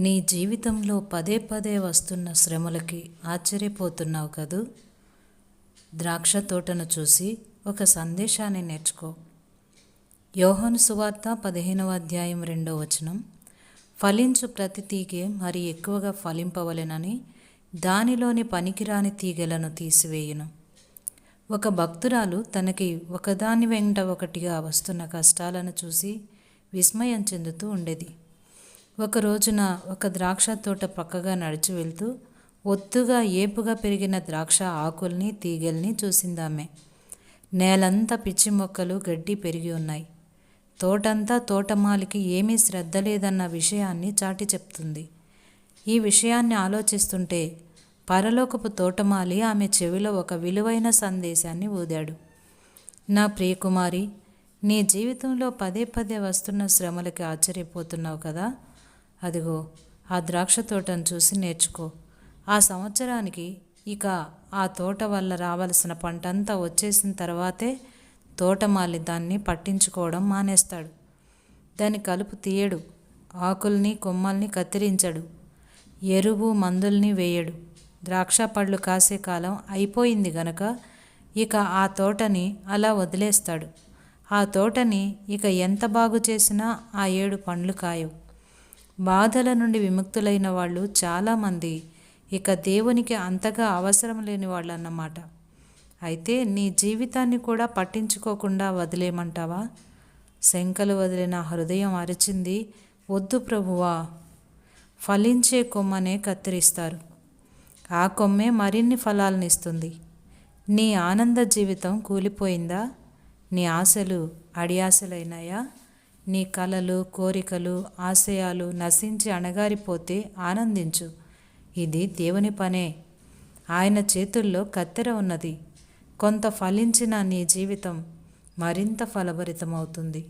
నీ జీవితంలో పదే పదే వస్తున్న శ్రమలకి ఆశ్చర్యపోతున్నావు కదూ? ద్రాక్ష తోటను చూసి ఒక సందేశాన్ని నేర్చుకో. యోహాను సువార్త 15వ అధ్యాయం 2వ వచనం, ఫలించు ప్రతి తీగె మరి ఎక్కువగా ఫలింపవలెనని దానిలోని పనికిరాని తీగెలను తీసివేయును. ఒక భక్తురాలు తనకి ఒకదాని వెంట ఒకటిగా వస్తున్న కష్టాలను చూసి విస్మయం చెందుతూ ఉండేది. ఒక రోజున ఒక ద్రాక్ష తోట పక్కగా నడిచి వెళ్తూ ఒత్తుగా ఏపుగా పెరిగిన ద్రాక్ష ఆకుల్ని తీగల్ని చూసిందామె. నేలంతా పిచ్చి మొక్కలు గడ్డి పెరిగి ఉన్నాయి. తోటంతా తోటమాలికి ఏమీ శ్రద్ధ లేదన్న విషయాన్ని చాటి చెప్తుంది. ఈ విషయాన్ని ఆలోచిస్తుంటే పరలోకపు తోటమాలి ఆమె చెవిలో ఒక విలువైన సందేశాన్ని ఊదాడు. నా ప్రియకుమారి, నీ జీవితంలో పదే పదే వస్తున్న శ్రమలకి ఆశ్చర్యపోతున్నావు కదా? అదిగో ఆ ద్రాక్ష తోటను చూసి నేర్చుకో. ఆ సంవత్సరానికి ఇక ఆ తోట వల్ల రావలసిన పంటంతా వచ్చేసిన తర్వాతే తోటమాలి దాన్ని పట్టించుకోవడం మానేస్తాడు. దాని కలుపు తీయడు, ఆకుల్ని కొమ్మల్ని కత్తిరించడు, ఎరువు మందుల్ని వేయడు. ద్రాక్ష పళ్ళు కాసే కాలం అయిపోయింది గనక ఇక ఆ తోటని అలా వదిలేస్తాడు. ఆ తోటని ఇక ఎంత బాగు చేసినా ఆ 7 పండ్లు కాయవు. బాధల నుండి విముక్తులైన వాళ్ళు చాలామంది ఇక దేవునికి అంతగా అవసరం లేని వాళ్ళు అన్నమాట. అయితే నీ జీవితాన్ని కూడా పట్టించుకోకుండా వదిలేయమంటావా? శంకలు వదిలిన హృదయం అరిచింది, వద్దు ప్రభువా. ఫలించే కొమ్మనే కత్తిరిస్తారు. ఆ కొమ్మే మరిన్ని ఫలాలను ఇస్తుంది. నీ ఆనంద జీవితం కూలిపోయిందా? నీ ఆశలు అడియాశలైనాయా? నీ కలలు, కోరికలు, ఆశయాలు నశించి అణగారిపోతే ఆనందించు. ఇది దేవుని పనే. ఆయన చేతుల్లో కత్తెర ఉన్నది. కొంత ఫలించిన నీ జీవితం మరింత ఫలభరితమవుతుంది.